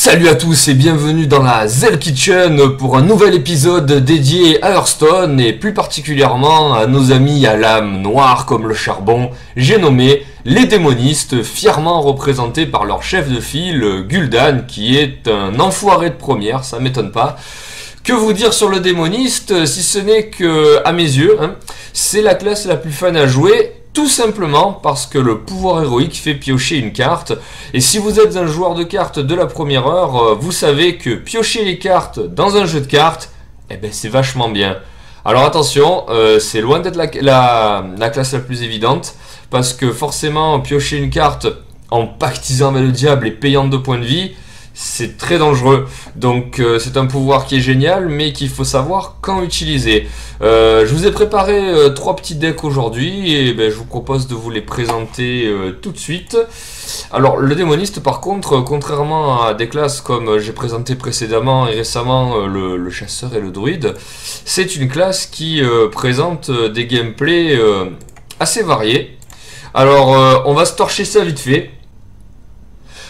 Salut à tous et bienvenue dans la Zell Kitchen pour un nouvel épisode dédié à Hearthstone et plus particulièrement à nos amis à l'âme noire comme le charbon, j'ai nommé les démonistes, fièrement représentés par leur chef de file Gul'dan qui est un enfoiré de première, ça m'étonne pas. Que vous dire sur le démoniste si ce n'est que, à mes yeux, c'est la classe la plus fun à jouer. Tout simplement parce que le pouvoir héroïque fait piocher une carte. Et si vous êtes un joueur de cartes de la première heure, vous savez que piocher les cartes dans un jeu de cartes, eh ben c'est vachement bien. Alors attention, c'est loin d'être la classe la plus évidente. Parce que forcément, piocher une carte en pactisant avec le diable et payant 2 points de vie, c'est très dangereux. Donc c'est un pouvoir qui est génial, mais qu'il faut savoir quand utiliser. Je vous ai préparé 3 petits decks aujourd'hui, et je vous propose de vous les présenter tout de suite. Alors le démoniste par contre, contrairement à des classes comme j'ai présenté précédemment et récemment le chasseur et le druide, c'est une classe qui présente des gameplays assez variés. Alors on va se torcher ça vite fait.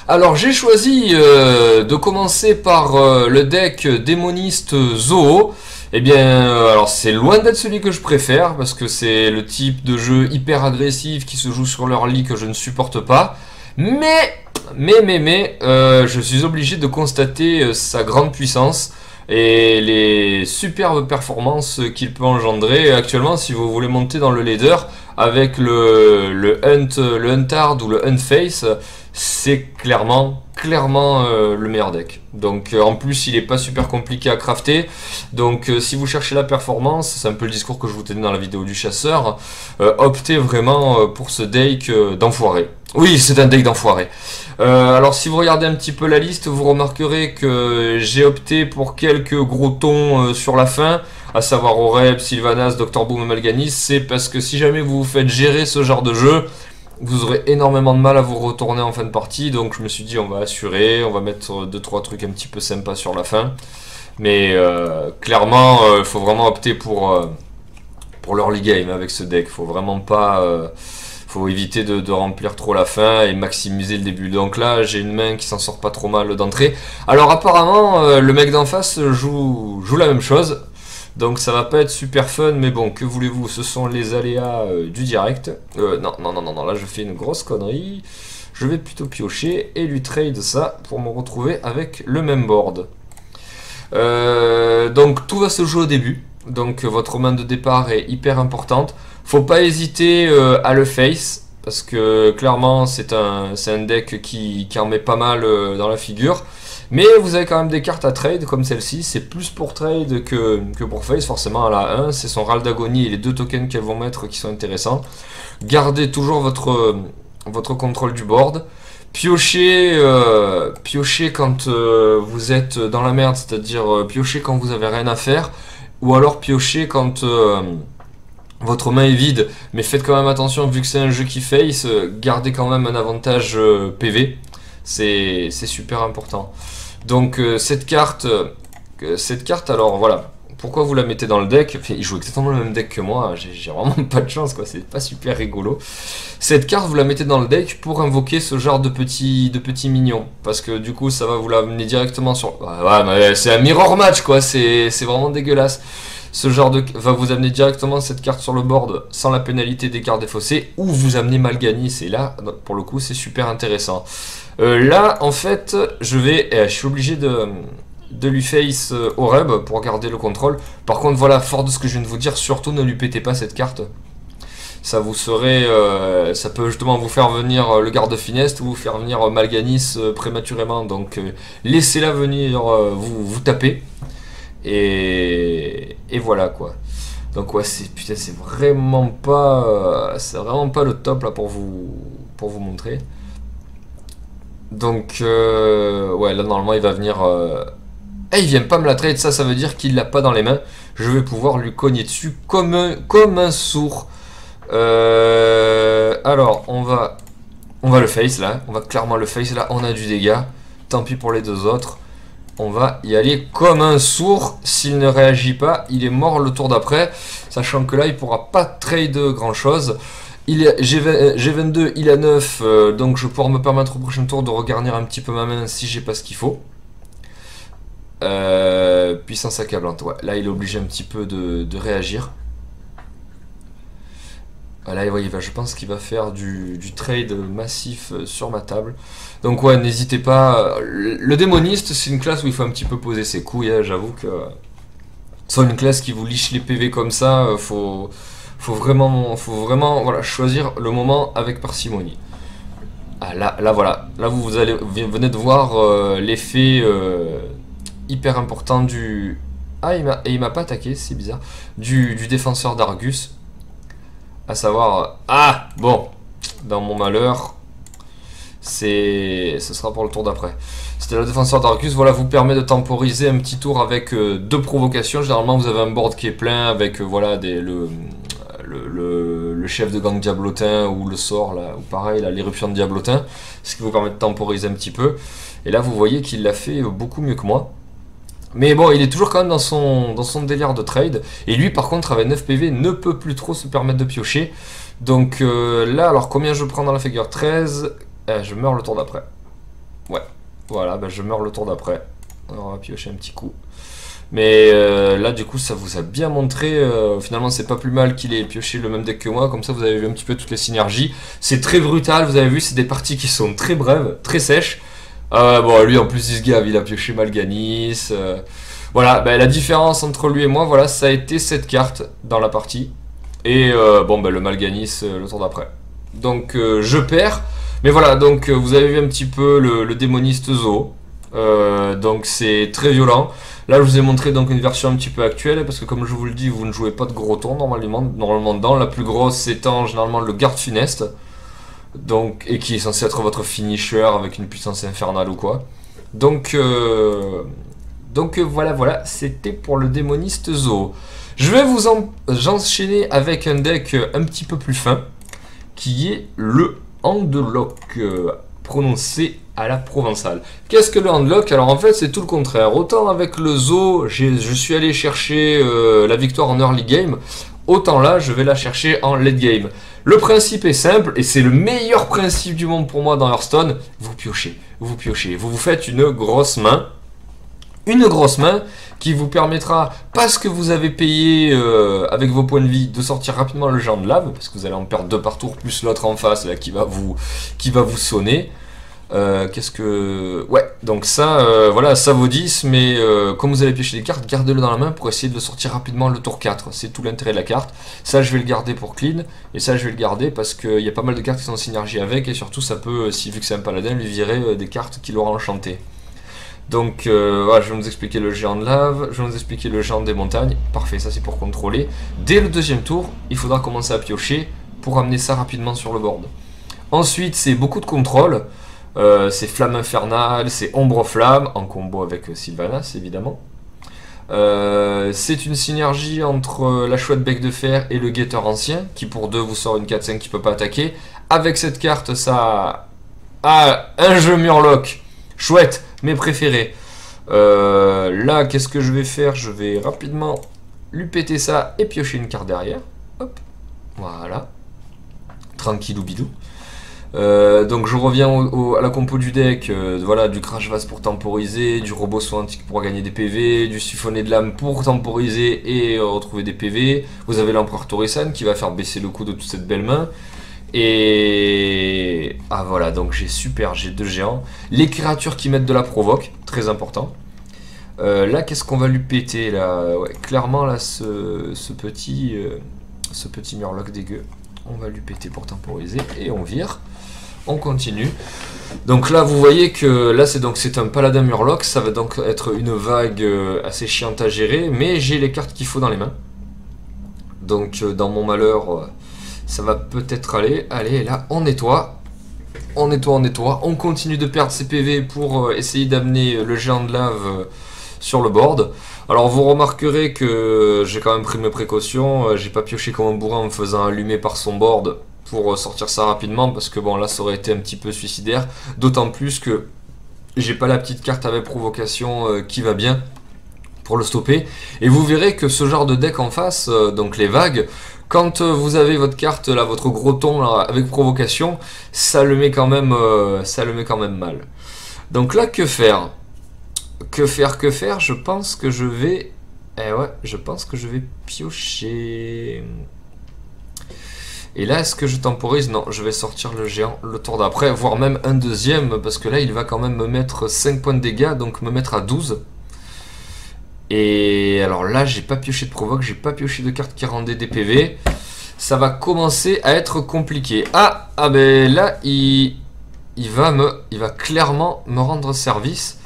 Alors j'ai choisi de commencer par le deck démoniste Zoo. Eh bien, alors c'est loin d'être celui que je préfère, parce que c'est le type de jeu hyper agressif qui se joue sur leur lit que je ne supporte pas. Mais, je suis obligé de constater sa grande puissance et les superbes performances qu'il peut engendrer. Actuellement, si vous voulez monter dans le leader avec le Huntard ou le Huntface, c'est clairement le meilleur deck. Donc en plus il est pas super compliqué à crafter. Donc si vous cherchez la performance, c'est un peu le discours que je vous tenais dans la vidéo du chasseur, optez vraiment pour ce deck d'enfoiré. Oui, c'est un deck d'enfoiré. Alors si vous regardez un petit peu la liste, vous remarquerez que j'ai opté pour quelques gros tons sur la fin, à savoir Oreb, Sylvanas, Dr Boom et Mal'Ganis. C'est parce que si jamais vous vous faites gérer ce genre de jeu, vous aurez énormément de mal à vous retourner en fin de partie. Donc je me suis dit on va assurer, on va mettre 2-3 trucs un petit peu sympas sur la fin. Mais clairement il faut vraiment opter pour l'early game avec ce deck. Faut vraiment pas... faut éviter de remplir trop la fin et maximiser le début. Donc là j'ai une main qui s'en sort pas trop mal d'entrée. Alors apparemment le mec d'en face joue la même chose. Donc ça va pas être super fun, mais bon, que voulez-vous, ce sont les aléas du direct. Non, là je fais une grosse connerie. Je vais plutôt piocher et lui trade ça pour me retrouver avec le même board. Donc tout va se jouer au début. Donc votre main de départ est hyper importante. Faut pas hésiter à le face, parce que clairement c'est un deck qui en met pas mal dans la figure. Mais vous avez quand même des cartes à trade comme celle-ci, c'est plus pour trade que pour face, forcément à la 1, c'est son râle d'agonie et les 2 tokens qu'elles vont mettre qui sont intéressants. Gardez toujours votre contrôle du board. Piochez quand vous êtes dans la merde, c'est-à-dire piochez quand vous avez rien à faire, ou alors piochez quand votre main est vide, mais faites quand même attention, vu que c'est un jeu qui face, gardez quand même un avantage PV. C'est super important. Donc cette carte, alors voilà, pourquoi vous la mettez dans le deck? Il joue exactement le même deck que moi, j'ai vraiment pas de chance, quoi, c'est pas super rigolo. Cette carte, vous la mettez dans le deck pour invoquer ce genre de petits mignons, parce que du coup ça va vous l'amener directement sur... Ouais, mais c'est un mirror match, quoi, c'est vraiment dégueulasse. Ce genre de va vous amener directement cette carte sur le board sans la pénalité des cartes défaussées, ou vous amenez Mal'Ganis, et là pour le coup c'est super intéressant. Là en fait je suis obligé de lui face Oreb pour garder le contrôle. Par contre voilà, fort de ce que je viens de vous dire, surtout ne lui pétez pas cette carte. Ça vous serait, ça peut justement vous faire venir le garde finesse ou vous faire venir Mal'Ganis prématurément, donc laissez-la venir vous taper. Et voilà quoi. Donc ouais, c'est vraiment pas le top là pour vous montrer. Donc ouais, là normalement il va venir il vient pas me la trade, ça veut dire qu'il l'a pas dans les mains. Je vais pouvoir lui cogner dessus comme un sourd. Alors on va le face là, on va clairement le face là, on a du dégât. Tant pis pour les 2 autres. On va y aller comme un sourd. S'il ne réagit pas, il est mort le tour d'après. Sachant que là, il ne pourra pas trade grand chose. G22, il a 9. Donc je vais pouvoir me permettre au prochain tour de regarnir un petit peu ma main si j'ai pas ce qu'il faut. Puissance accablante, ouais. Là, il est obligé un petit peu de réagir. Là, ouais, je pense qu'il va faire du trade massif sur ma table. Donc ouais, n'hésitez pas. Le démoniste, c'est une classe où il faut un petit peu poser ses couilles. Hein, j'avoue que sur une classe qui vous liche les PV comme ça, faut vraiment voilà, choisir le moment avec parcimonie. Ah là voilà. Là vous venez de voir l'effet hyper important du... Ah, il m'a pas attaqué, c'est bizarre. Du défenseur d'Argus. À savoir... Ah, bon. Dans mon malheur, ce sera pour le tour d'après. C'était le défenseur d'Argus. Voilà, vous permet de temporiser un petit tour avec deux provocations. Généralement, vous avez un board qui est plein avec voilà, le chef de gang diablotin ou le sort, là, ou pareil, l'éruption de diablotin. Ce qui vous permet de temporiser un petit peu. Et là, vous voyez qu'il l'a fait beaucoup mieux que moi. Mais bon, il est toujours quand même dans son délire de trade. Et lui, par contre, avec 9 PV, ne peut plus trop se permettre de piocher. Donc là, alors combien je prends dans la figure? 13. Je meurs le tour d'après. Ouais, voilà, je meurs le tour d'après. On va piocher un petit coup. Mais là, du coup, ça vous a bien montré. Finalement, c'est pas plus mal qu'il ait pioché le même deck que moi. Comme ça, vous avez vu un petit peu toutes les synergies. C'est très brutal, vous avez vu, c'est des parties qui sont très brèves, très sèches. Bon, lui en plus il se gave, il a pioché Malganis. Voilà, la différence entre lui et moi, voilà, ça a été cette carte dans la partie. Et bon, le Malganis le tour d'après. Donc je perds. Mais voilà, donc vous avez vu un petit peu le démoniste Zo. Donc c'est très violent. Là je vous ai montré donc une version un petit peu actuelle. Parce que comme je vous le dis, vous ne jouez pas de gros tours normalement dedans. La plus grosse étant généralement le garde funeste. Donc, et qui est censé être votre finisher avec une puissance infernale ou quoi. Donc voilà, c'était pour le démoniste Zo. Je vais vous enchaîner avec un deck un petit peu plus fin, qui est le Handlock, prononcé à la provençale. Qu'est-ce que le Handlock? Alors en fait c'est tout le contraire. Autant avec le Zo, je suis allé chercher la victoire en early game, autant là je vais la chercher en late game. Le principe est simple, et c'est le meilleur principe du monde pour moi dans Hearthstone. Vous piochez, vous faites une grosse main. Une grosse main qui vous permettra, parce que vous avez payé avec vos points de vie, de sortir rapidement le géant de lave, parce que vous allez en perdre 2 par tour, plus l'autre en face là, qui va vous sonner. Qu'est-ce que... Ouais, donc ça, voilà, ça vaut 10, mais comme vous allez piocher des cartes, gardez-le dans la main pour essayer de le sortir rapidement le tour 4. C'est tout l'intérêt de la carte. Ça, je vais le garder pour clean, et ça, je vais le garder parce qu'il y a pas mal de cartes qui sont en synergie avec, et surtout, ça peut, si vu que c'est un paladin, lui virer des cartes qui l'auront enchanté. Donc, voilà, je vais vous expliquer le géant de lave, je vais vous expliquer le géant des montagnes. Parfait, ça c'est pour contrôler. Dès le deuxième tour, il faudra commencer à piocher pour amener ça rapidement sur le board. Ensuite, c'est beaucoup de contrôle. C'est Flamme Infernale, c'est Ombre Flamme, en combo avec Sylvanas évidemment. C'est une synergie entre la Chouette Bec de Fer et le Guetteur Ancien, qui pour 2 vous sort une 4-5 qui peut pas attaquer. Avec cette carte, ça a un jeu Murloc, chouette, mes préférés. Là, qu'est-ce que je vais faire? Je vais rapidement lui péter ça et piocher une carte derrière. Hop, voilà. Tranquillou bidou. Donc je reviens à la compo du deck, voilà, du Crash Vase pour temporiser, du Robot Soin Antique pour gagner des PV, du Siphonné de l'âme pour temporiser et retrouver des PV. Vous avez l'Empereur Torisan qui va faire baisser le coût de toute cette belle main. Et... ah voilà, donc j'ai 2 géants. Les créatures qui mettent de la provoque, très important. Là, qu'est-ce qu'on va lui péter là? Ouais, clairement là, ce petit Murloc dégueu, on va lui péter pour temporiser et on vire. On continue. Donc là, vous voyez que là, c'est un paladin Murloc. Ça va donc être une vague assez chiante à gérer. Mais j'ai les cartes qu'il faut dans les mains. Donc, dans mon malheur, ça va peut-être aller. Allez, là, on nettoie. On nettoie. On continue de perdre ses PV pour essayer d'amener le géant de lave sur le board. Alors, vous remarquerez que j'ai quand même pris mes précautions. J'ai pas pioché comme un bourrin en me faisant allumer par son board pour sortir ça rapidement, parce que bon là ça aurait été un petit peu suicidaire, d'autant plus que j'ai pas la petite carte avec provocation qui va bien pour le stopper, et vous verrez que ce genre de deck en face, donc les vagues, quand vous avez votre carte là, votre gros ton là, avec provocation, ça le met quand même mal. Donc là, que faire? Que faire, que faire? Je pense que je vais... Eh ouais, je pense que je vais piocher. Et là, est-ce que je temporise? Non, je vais sortir le géant le tour d'après, voire même un deuxième, parce que là, il va quand même me mettre 5 points de dégâts, donc me mettre à 12. Et alors là, j'ai pas pioché de provoque, j'ai pas pioché de carte qui rendait des PV. Ça va commencer à être compliqué. Ah ben là, il va clairement me rendre service.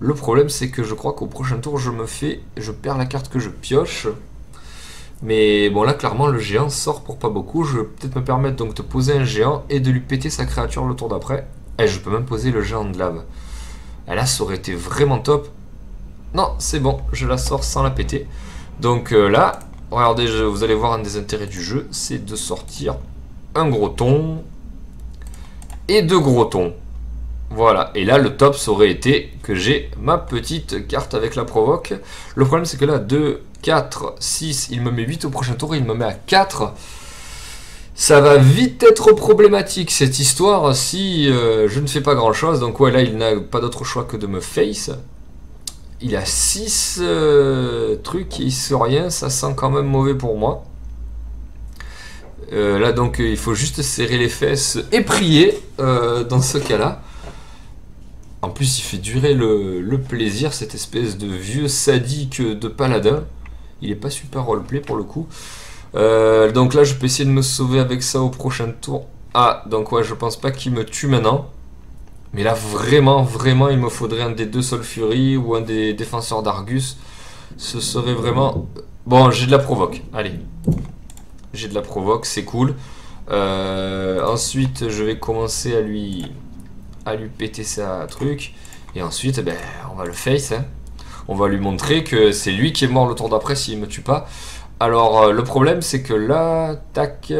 Le problème, c'est que je crois qu'au prochain tour, je perds la carte que je pioche. Mais bon, là, clairement, le géant sort pour pas beaucoup. Je vais peut-être me permettre donc de poser un géant et de lui péter sa créature le tour d'après. Et je peux même poser le géant de lave. Et là, ça aurait été vraiment top. Non, c'est bon, je la sors sans la péter. Donc là, regardez, vous allez voir un des intérêts du jeu, c'est de sortir un gros ton et deux gros tons. Voilà, et là le top ça aurait été que j'ai ma petite carte avec la provoque. Le problème c'est que là 2, 4, 6, il me met 8 au prochain tour, il me met à 4. Ça va vite être problématique cette histoire si je ne fais pas grand chose. Donc ouais, là il n'a pas d'autre choix que de me face. Il a 6 trucs, il se rien, ça sent quand même mauvais pour moi. Là donc il faut juste serrer les fesses et prier dans ce cas là. En plus il fait durer le plaisir, cette espèce de vieux sadique de paladin. Il est pas super roleplay pour le coup. Donc là je peux essayer de me sauver avec ça au prochain tour. Ah donc ouais, je pense pas qu'il me tue maintenant. Mais là vraiment il me faudrait un des deux Soul Fury ou un des défenseurs d'Argus. Ce serait vraiment... Bon, j'ai de la provoque, allez. J'ai de la provoque, c'est cool. Ensuite je vais commencer à lui péter sa truc. Et ensuite ben, on va le face hein. On va lui montrer que c'est lui qui est mort le tour d'après s'il me tue pas. Alors le problème c'est que là, tac,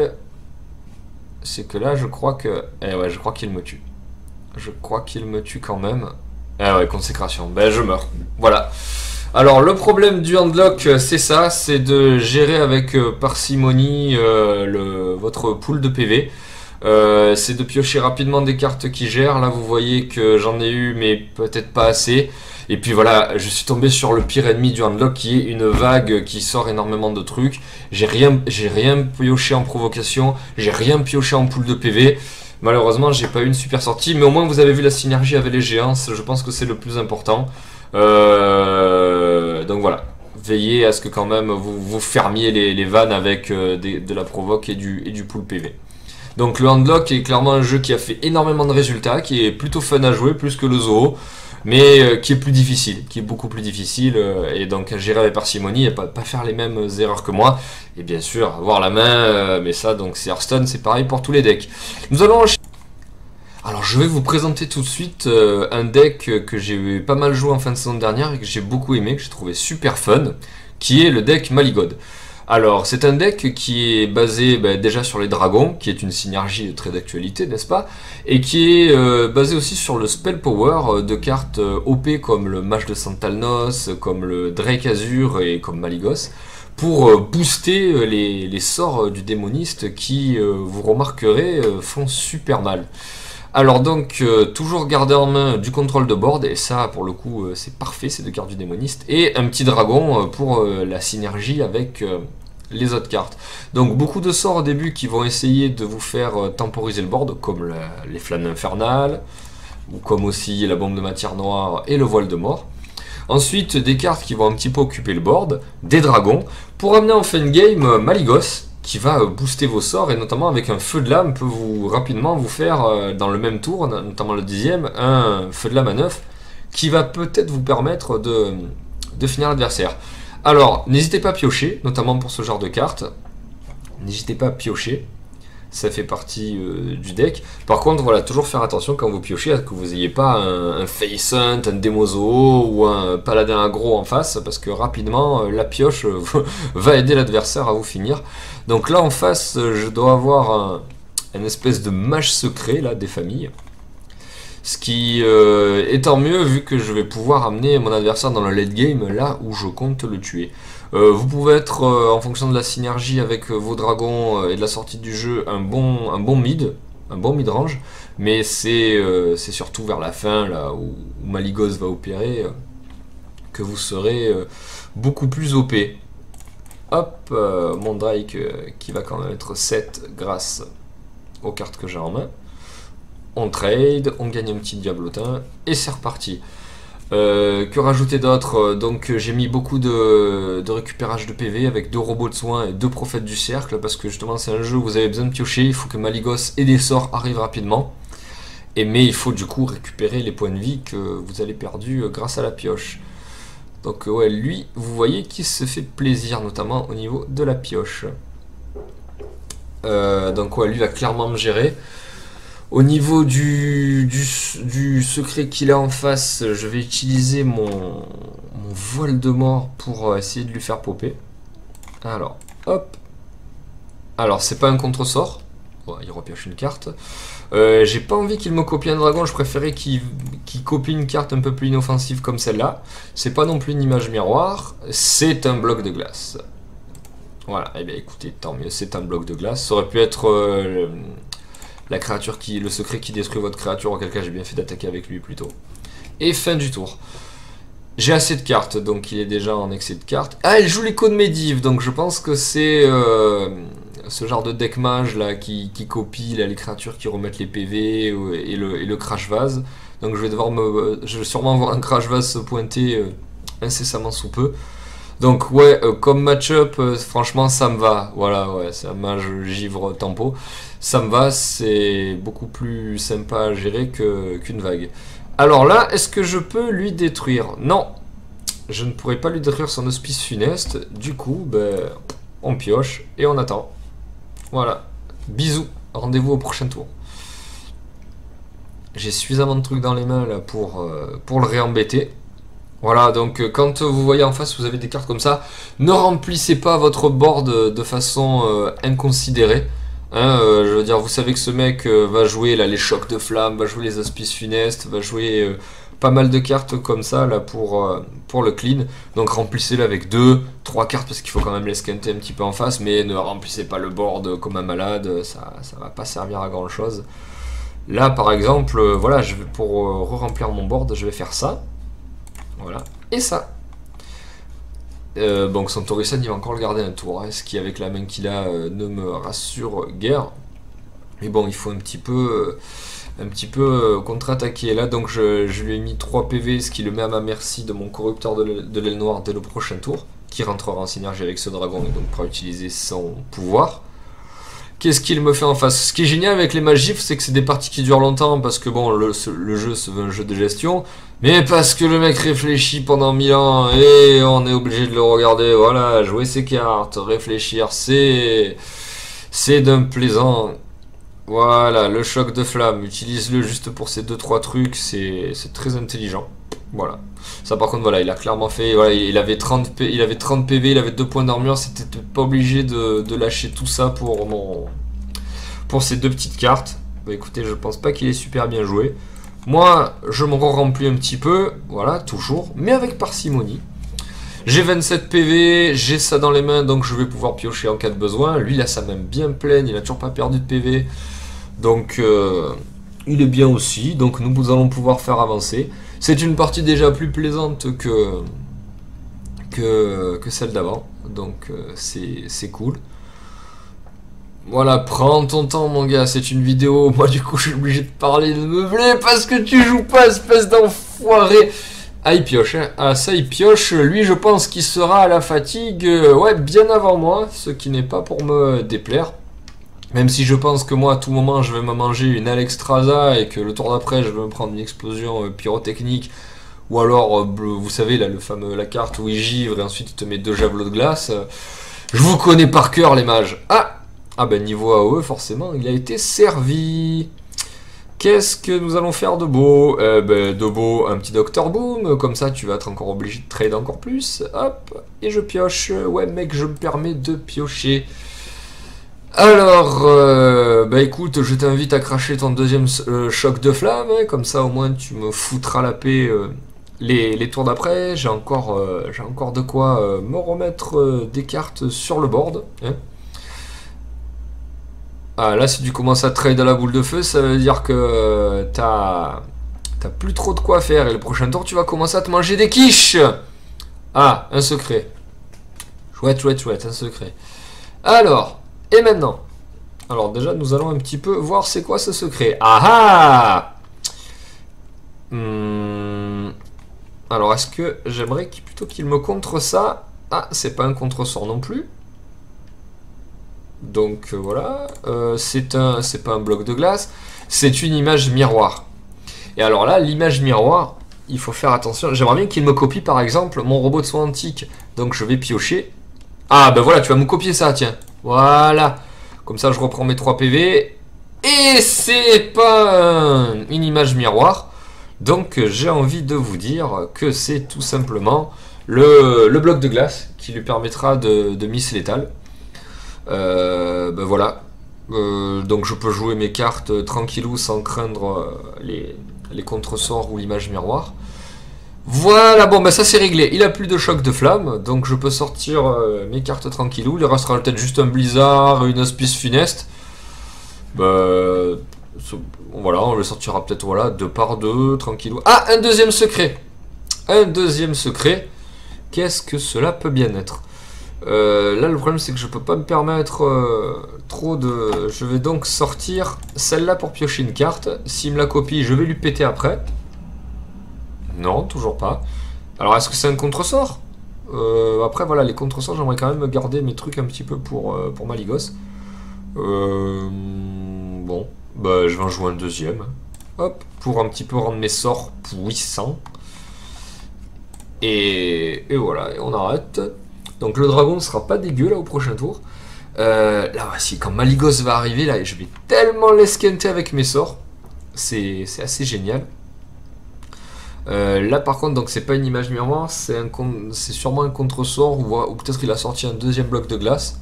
c'est que là je crois que... Eh ouais, je crois qu'il me tue. Je crois qu'il me tue quand même. Ah ouais, consécration. Ben je meurs. Voilà. Alors le problème du handlock, c'est ça, c'est de gérer avec parcimonie votre pool de PV. C'est de piocher rapidement des cartes qui gèrent. Là vous voyez que j'en ai eu mais peut-être pas assez. Et puis voilà, je suis tombé sur le pire ennemi du handlock qui est une vague qui sort énormément de trucs. J'ai rien pioché en provocation, j'ai rien pioché en pool de PV. Malheureusement, j'ai pas eu une super sortie, mais au moins vous avez vu la synergie avec les géants, je pense que c'est le plus important. Donc voilà, veillez à ce que quand même vous fermiez les vannes avec de la provoque et du pool PV. Donc le handlock est clairement un jeu qui a fait énormément de résultats, qui est plutôt fun à jouer, plus que le zoo, mais qui est plus difficile, qui est beaucoup plus difficile, et donc à gérer avec parcimonie et pas faire les mêmes erreurs que moi, et bien sûr avoir la main, mais ça donc c'est Hearthstone, c'est pareil pour tous les decks. Nous allons enchaîner. Alors je vais vous présenter tout de suite un deck que j'ai pas mal joué en fin de saison dernière et que j'ai beaucoup aimé, que j'ai trouvé super fun, qui est le deck Maligod. Alors, c'est un deck qui est basé déjà sur les dragons, qui est une synergie très d'actualité, n'est-ce pas? Et qui est basé aussi sur le spell power de cartes OP comme le Mage de Santalnos, comme le Drake Azur et comme Malygos, pour booster les sorts du démoniste qui, vous remarquerez, font super mal. Alors donc, toujours garder en main du contrôle de board, et ça pour le coup c'est parfait, c'est deux cartes du démoniste, et un petit dragon pour la synergie avec les autres cartes. Donc beaucoup de sorts au début qui vont essayer de vous faire temporiser le board, comme les flammes infernales, ou comme aussi la bombe de matière noire et le voile de mort. Ensuite des cartes qui vont un petit peu occuper le board, des dragons, pour amener en fin de game Malygos, qui va booster vos sorts, et notamment avec un feu de lame peut rapidement vous faire dans le même tour, notamment le 10e, un feu de lame à 9 qui va peut-être vous permettre de finir l'adversaire. Alors n'hésitez pas à piocher, notamment pour ce genre de cartes, n'hésitez pas à piocher, ça fait partie du deck. Par contre voilà, toujours faire attention quand vous piochez à ce que vous n'ayez pas un Face Hunt, un Demozo ou un Paladin aggro en face, parce que rapidement la pioche va aider l'adversaire à vous finir. Donc là en face je dois avoir un espèce de mage secret là des familles, ce qui est tant mieux vu que je vais pouvoir amener mon adversaire dans le late game là où je compte le tuer. Vous pouvez être en fonction de la synergie avec vos dragons et de la sortie du jeu un bon mid range, mais c'est surtout vers la fin là où Malygos va opérer que vous serez beaucoup plus OP. Hop, mon Drake qui va quand même être 7 grâce aux cartes que j'ai en main. On trade, on gagne un petit diablotin et c'est reparti. Que rajouter d'autre? Donc j'ai mis beaucoup de récupérage de PV avec 2 robots de soins et 2 prophètes du cercle parce que justement c'est un jeu où vous avez besoin de piocher, il faut que Malygos et des sorts arrivent rapidement. Mais il faut du coup récupérer les points de vie que vous avez perdus grâce à la pioche. Donc ouais, lui, vous voyez qu'il se fait plaisir, notamment au niveau de la pioche. Donc ouais, lui va clairement me gérer. Au niveau du secret qu'il a en face, je vais utiliser mon voile de mort pour essayer de lui faire popper. Alors, hop. Alors, c'est pas un contre-sort. Ouais, il repioche une carte. J'ai pas envie qu'il me copie un dragon, je préférais qu'il copie une carte un peu plus inoffensive comme celle-là. C'est pas non plus une image miroir, c'est un bloc de glace. Voilà, et bien écoutez, tant mieux, c'est un bloc de glace. Ça aurait pu être la créature le secret qui détruit votre créature, auquel cas j'ai bien fait d'attaquer avec lui plutôt. Et fin du tour. J'ai assez de cartes, donc il est déjà en excès de cartes. Ah, il joue les codes Medivh, donc je pense que c'est ce genre de deck mage là qui copie là, les créatures qui remettent les PV et le crash vase. Donc je vais sûrement voir un crash vase se pointer incessamment sous peu. Donc ouais, comme match-up, franchement ça me va. Voilà, ouais, c'est un mage givre tempo. Ça me va, c'est beaucoup plus sympa à gérer qu'une vague. Alors là, est-ce que je peux lui détruire? Non, je ne pourrais pas lui détruire son hospice funeste. Du coup, ben, on pioche et on attend. Voilà, bisous, rendez-vous au prochain tour. J'ai suffisamment de trucs dans les mains là pour le réembêter. Voilà, donc quand vous voyez en face, vous avez des cartes comme ça, ne remplissez pas votre board de façon inconsidérée. Hein, je veux dire, vous savez que ce mec va jouer là, les chocs de flamme, va jouer les auspices funestes, va jouer pas mal de cartes comme ça là pour le clean. Donc remplissez-le avec 2-3 cartes parce qu'il faut quand même l'esquinter un petit peu en face, mais ne remplissez pas le board comme un malade, ça va pas servir à grand chose. Là par exemple, voilà, pour re-remplir mon board, je vais faire ça. Voilà, et ça. Donc son Torisan il va encore le garder un tour, hein, ce qui avec la main qu'il a ne me rassure guère. Mais bon, il faut un petit peu contre-attaquer. Là donc je lui ai mis 3 PV, ce qui le met à ma merci de mon corrupteur de l'aile noire dès le prochain tour, qui rentrera en synergie avec ce dragon et donc pourra utiliser son pouvoir. Qu'est-ce qu'il me fait en face? Ce qui est génial avec les magifs, c'est que c'est des parties qui durent longtemps, parce que bon, le jeu se veut un jeu de gestion, mais parce que le mec réfléchit pendant 1000 ans, et on est obligé de le regarder, voilà, jouer ses cartes, réfléchir, c'est d'un plaisant. Voilà, le choc de flamme, utilise-le juste pour ces 2-3 trucs, c'est très intelligent. Voilà. Ça par contre, voilà, il a clairement fait, voilà, il avait 30 PV, il avait 2 points d'armure, c'était pas obligé de lâcher tout ça pour ces 2 petites cartes. Bah écoutez, je pense pas qu'il est super bien joué. Moi, je me remplis un petit peu, voilà, toujours, mais avec parcimonie. J'ai 27 PV, j'ai ça dans les mains, donc je vais pouvoir piocher en cas de besoin. Lui, il a sa main bien pleine, il a toujours pas perdu de PV. Donc, il est bien aussi, donc nous allons pouvoir faire avancer. C'est une partie déjà plus plaisante que celle d'avant, donc c'est cool. Voilà, prends ton temps mon gars, c'est une vidéo, moi du coup je suis obligé de parler de meublé parce que tu joues pas, espèce d'enfoiré. Ah il pioche, hein. Ah ça il pioche, lui je pense qu'il sera à la fatigue, ouais bien avant moi, ce qui n'est pas pour me déplaire. Même si je pense que moi à tout moment je vais me manger une Alexstrasza et que le tour d'après je vais me prendre une explosion pyrotechnique. Ou alors, vous savez, là, la carte où il givre et ensuite il te met 2 javelots de glace. Je vous connais par cœur, les mages. Ah ben niveau AOE, forcément, il a été servi. Qu'est-ce que nous allons faire de beau? De beau, un petit Dr Boom. Comme ça, tu vas être encore obligé de trade encore plus. Hop, et je pioche. Ouais, mec, je me permets de piocher. Alors, bah écoute, je t'invite à cracher ton deuxième choc de flamme. Hein, comme ça, au moins, tu me foutras la paix... Les tours d'après, j'ai encore de quoi me remettre des cartes sur le board. Hein. Ah, là, si tu commences à trade à la boule de feu, ça veut dire que t'as plus trop de quoi faire. Et le prochain tour, tu vas commencer à te manger des quiches. Ah, un secret. Chouette, chouette, chouette, un secret. Alors, et maintenant? Alors déjà, nous allons un petit peu voir c'est quoi ce secret. Ah ah. Alors, est-ce que j'aimerais plutôt qu'il me contre ça? Ah, c'est pas un contre-sort non plus. Donc voilà, c'est pas un bloc de glace, c'est une image miroir. Et alors là, l'image miroir, il faut faire attention. J'aimerais bien qu'il me copie par exemple mon robot de soins antique. Donc je vais piocher. Ah ben voilà, tu vas me copier ça, tiens. Voilà. Comme ça, je reprends mes 3 PV. Et c'est pas une image miroir. Donc j'ai envie de vous dire que c'est tout simplement le bloc de glace qui lui permettra de miss létale. Ben voilà. Donc je peux jouer mes cartes tranquillou sans craindre les contresorts ou l'image miroir. Voilà, bon ben ça c'est réglé. Il a plus de choc de flamme, donc je peux sortir mes cartes tranquillou. Il restera peut-être juste un blizzard, une hospice funeste. Ben, voilà, on le sortira peut-être voilà, 2 par 2, tranquillou. Ah, un deuxième secret. Un deuxième secret. Qu'est-ce que cela peut bien être? Là le problème c'est que je peux pas me permettre trop de... Je vais donc sortir celle-là pour piocher une carte. S'il me la copie, je vais lui péter après. Non, toujours pas. Alors est-ce que c'est un contresort? Après voilà, les contresorts, j'aimerais quand même garder mes trucs un petit peu pour Malygos. Bon, bah je vais en jouer un deuxième. Hop, pour un petit peu rendre mes sorts puissants. Et voilà, et on arrête. Donc le dragon ne sera pas dégueu là au prochain tour. Là voici, quand Malygos va arriver, là je vais tellement l'esquinter avec mes sorts. C'est assez génial. Là par contre, donc c'est pas une image miroir, c'est sûrement un contre-sort ou peut-être il a sorti un deuxième bloc de glace.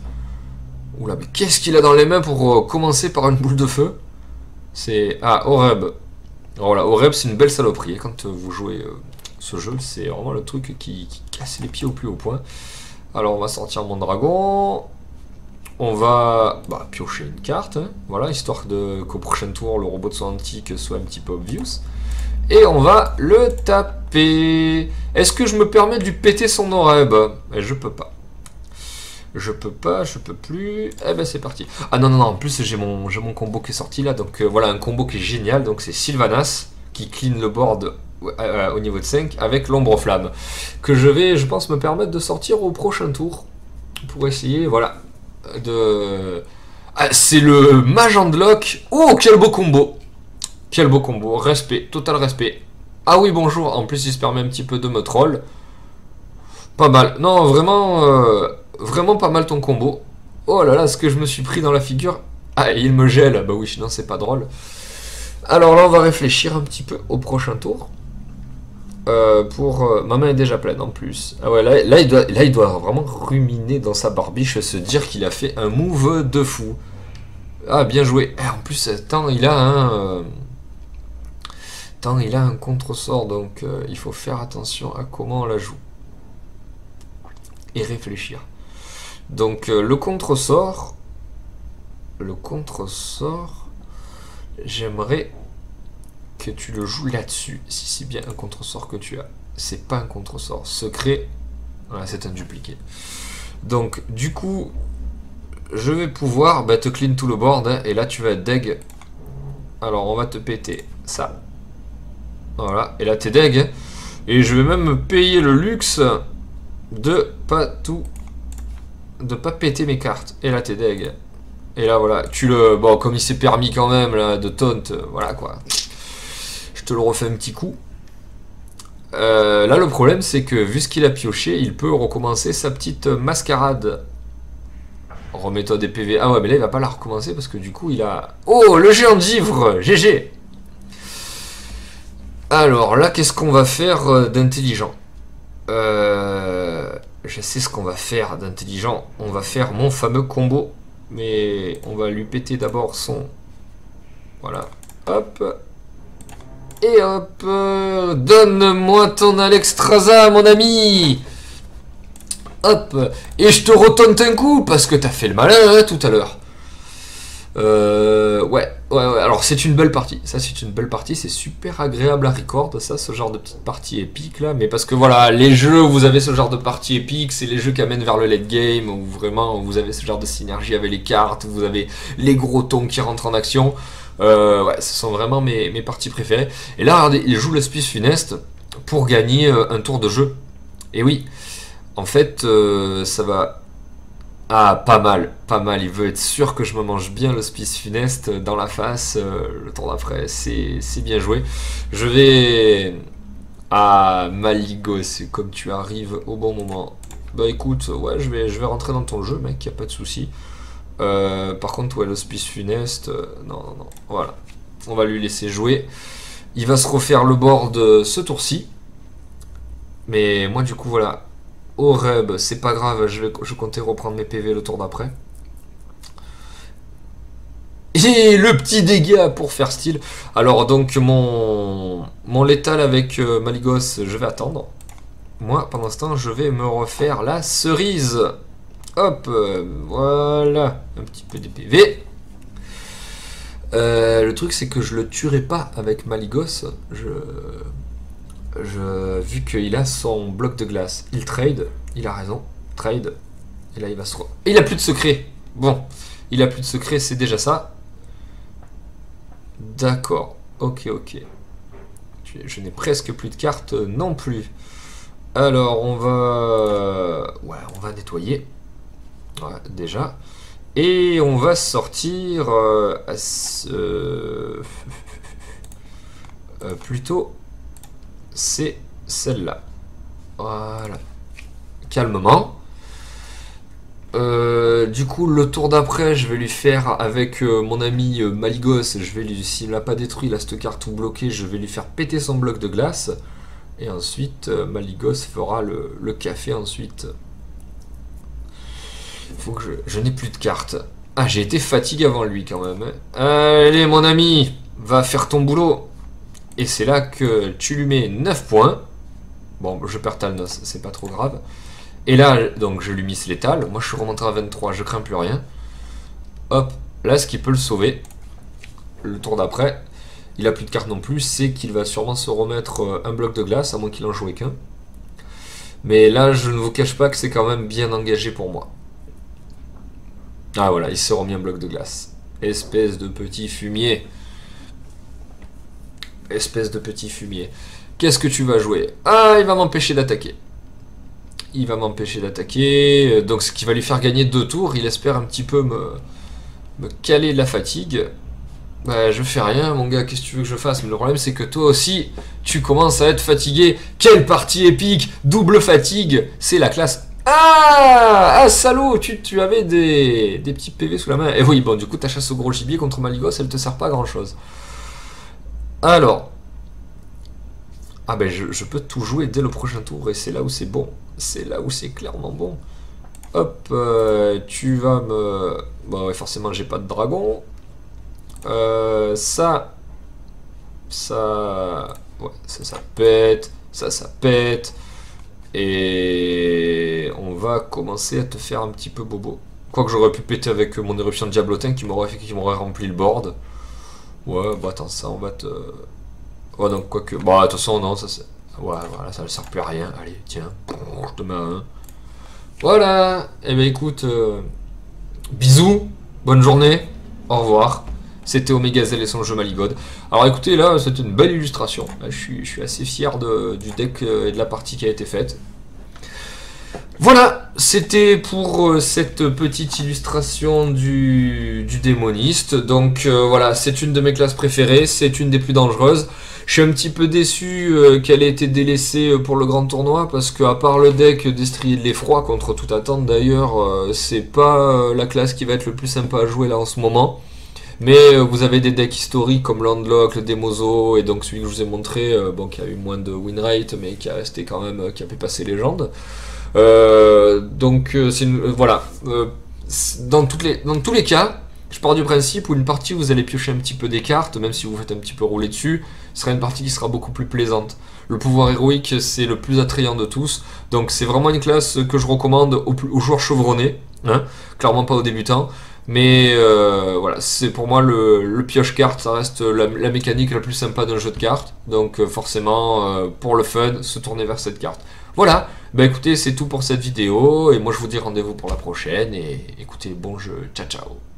Oula, mais qu'est-ce qu'il a dans les mains pour commencer par une boule de feu? C'est... Ah, Oreb. Alors là, Oreb c'est une belle saloperie hein, quand vous jouez ce jeu, c'est vraiment le truc qui casse les pieds au plus haut point. Alors on va sortir mon dragon. On va piocher une carte, hein, voilà, histoire qu'au prochain tour le robot de son antique soit un petit peu obvious. Et on va le taper. Est-ce que je me permets de lui péter son Oreb? Je peux pas. Je peux pas, je peux plus. Eh ben c'est parti. Ah non, non, non, en plus j'ai mon combo qui est sorti là. Donc voilà, un combo qui est génial. Donc c'est Sylvanas qui clean le board au niveau de 5 avec l'ombre flamme. Que je vais, je pense, me permettre de sortir au prochain tour. Pour essayer, voilà. Ah, c'est le Mage Handlock. Oh, quel beau combo. Quel beau combo. Respect, total respect. Ah oui, bonjour. En plus, il se permet un petit peu de me troll. Pas mal. Non, vraiment... Vraiment pas mal ton combo. Oh là là, ce que je me suis pris dans la figure. Ah, il me gèle. Bah oui, sinon c'est pas drôle. Alors là, on va réfléchir un petit peu au prochain tour. Ma main est déjà pleine en plus. Ah ouais, là, il doit vraiment ruminer dans sa barbiche, se dire qu'il a fait un move de fou. Ah, bien joué. En plus, tant il a un contre-sort, donc il faut faire attention à comment on la joue. Et réfléchir. Donc le contre-sort, j'aimerais que tu le joues là-dessus, si c'est bien un contre-sort que tu as. C'est pas un contre-sort. Secret, voilà, c'est un dupliqué. Donc du coup, je vais pouvoir te clean tout le board, hein, et là tu vas être deg. Alors on va te péter ça. Voilà, et là t'es deg. Hein, et je vais même me payer le luxe de pas péter mes cartes. Et là t'es deg. Et là voilà, bon comme il s'est permis quand même là de taunt, voilà quoi. Je te le refais un petit coup. Là le problème c'est que vu ce qu'il a pioché, il peut recommencer sa petite mascarade. Remets-toi des PV. Ah ouais, mais là il va pas la recommencer parce que du coup il a... Oh, le géant d'ivre, GG. Alors là, qu'est-ce qu'on va faire d'intelligent? Je sais ce qu'on va faire d'intelligent. On va faire mon fameux combo. Mais on va lui péter d'abord son... Voilà. Hop. Et hop. Donne-moi ton Alexstrasza, mon ami. Hop. Et je te retonte un coup parce que t'as fait le malin hein, tout à l'heure. Ouais. Ouais, alors c'est une belle partie, ça c'est une belle partie, c'est super agréable à record, ça, ce genre de petite partie épique là, mais parce que voilà, les jeux où vous avez ce genre de partie épique, c'est les jeux qui amènent vers le late game, où vraiment vous avez ce genre de synergie avec les cartes, vous avez les gros tons qui rentrent en action, ouais, ce sont vraiment mes parties préférées. Et là, regardez, il joue le Spice Funeste pour gagner un tour de jeu, et oui, en fait, ça va... Ah, pas mal, pas mal. Il veut être sûr que je me mange bien le Spice Funeste dans la face le tour d'après. C'est bien joué. Je vais... Ah, Maligos, comme tu arrives au bon moment. Bah écoute, ouais, je vais rentrer dans ton jeu, mec, y a pas de souci. Par contre, ouais, le Spice Funeste... non, non, non, voilà. On va lui laisser jouer. Il va se refaire le board ce tour-ci. Mais moi, du coup, voilà... Oreb, c'est pas grave, je comptais reprendre mes PV le tour d'après. Et le petit dégât pour faire style. Alors donc mon létal avec Maligos, je vais attendre. Moi, pendant ce temps, je vais me refaire la cerise. Hop, voilà, un petit peu de PV. Le truc, c'est que je le tuerai pas avec Maligos. Vu qu'il a son bloc de glace, il trade, il a raison, trade, et là il va se... Et il a plus de secret. Bon, il a plus de secret, c'est déjà ça. D'accord, ok, ok. Je n'ai presque plus de cartes non plus. Alors, on va... Ouais, on va nettoyer. Ouais, déjà. Et on va sortir... plutôt... c'est celle-là. Voilà. Calmement. Du coup, le tour d'après, je vais lui faire avec mon ami Maligos. Je vais lui, s'il n'a pas détruit là cette carte ou bloqué, je vais lui faire péter son bloc de glace. Et ensuite, Maligos fera le café ensuite. Il faut que je n'ai plus de cartes. Ah, j'ai été fatigué avant lui quand même. Allez, mon ami, va faire ton boulot. Et c'est là que tu lui mets 9 points. Bon, je perds Talnos, c'est pas trop grave. Et là, donc je lui mise létal. Moi, je suis remonté à 23, je crains plus rien. Hop, là, ce qui peut le sauver, le tour d'après, il a plus de cartes non plus, c'est qu'il va sûrement se remettre un bloc de glace, à moins qu'il en joue qu'un. Mais là, je ne vous cache pas que c'est quand même bien engagé pour moi. Ah voilà, il s'est remis un bloc de glace. Espèce de petit fumier. Espèce de petit fumier. Qu'est-ce que tu vas jouer? Ah, il va m'empêcher d'attaquer. Il va m'empêcher d'attaquer. Donc, ce qui va lui faire gagner 2 tours. Il espère un petit peu me caler de la fatigue. Bah, je fais rien, mon gars. Qu'est-ce que tu veux que je fasse? Mais le problème, c'est que toi aussi, tu commences à être fatigué. Quelle partie épique! Double fatigue. C'est la classe. Ah, salaud! Tu avais des petits PV sous la main. Et oui, bon, du coup, ta chasse au gros gibier contre Maligos, elle te sert pas à grand-chose. Alors, ah ben je peux tout jouer dès le prochain tour et c'est là où c'est bon. C'est là où c'est clairement bon. Hop, tu vas me... Bon, ouais, forcément j'ai pas de dragon. Ça... Ouais, ça pète. Ça pète. Et on va commencer à te faire un petit peu bobo. Quoique j'aurais pu péter avec mon éruption de diablotin qui m'aurait rempli le board. Ouais, bah attends, ça on va te... Ouais, donc quoique... Bah, de toute façon, non, ça c'est... Ouais, voilà, ça ne sert plus à rien. Allez, tiens, je te mets un... Voilà. Eh bien, écoute, bisous, bonne journée, au revoir. C'était Omegazel et son jeu Maligod. Alors écoutez, là, c'était une belle illustration. Là, je suis assez fier du deck et de la partie qui a été faite. Voilà, c'était pour cette petite illustration du démoniste. Donc voilà, c'est une de mes classes préférées, c'est une des plus dangereuses. Je suis un petit peu déçu qu'elle ait été délaissée pour le grand tournoi, parce qu'à part le deck d'Estrier de l'Effroi, contre toute attente d'ailleurs, c'est pas la classe qui va être le plus sympa à jouer là en ce moment. Mais vous avez des decks historiques comme Landlock, le Demozo, et donc celui que je vous ai montré, bon, qui a eu moins de win rate, mais qui a resté quand même, qui a pu passer légende. Voilà. Dans tous les cas, je pars du principe où une partie où vous allez piocher un petit peu des cartes, même si vous faites un petit peu rouler dessus, ce sera une partie qui sera beaucoup plus plaisante. Le pouvoir héroïque, c'est le plus attrayant de tous, donc c'est vraiment une classe que je recommande aux joueurs chevronnés, hein, clairement pas aux débutants. Mais voilà, c'est pour moi le pioche-carte, ça reste la mécanique la plus sympa d'un jeu de cartes. Donc forcément, pour le fun, se tourner vers cette carte. Voilà, bah écoutez, c'est tout pour cette vidéo. Et moi je vous dis rendez-vous pour la prochaine. Et écoutez, bon jeu, ciao ciao.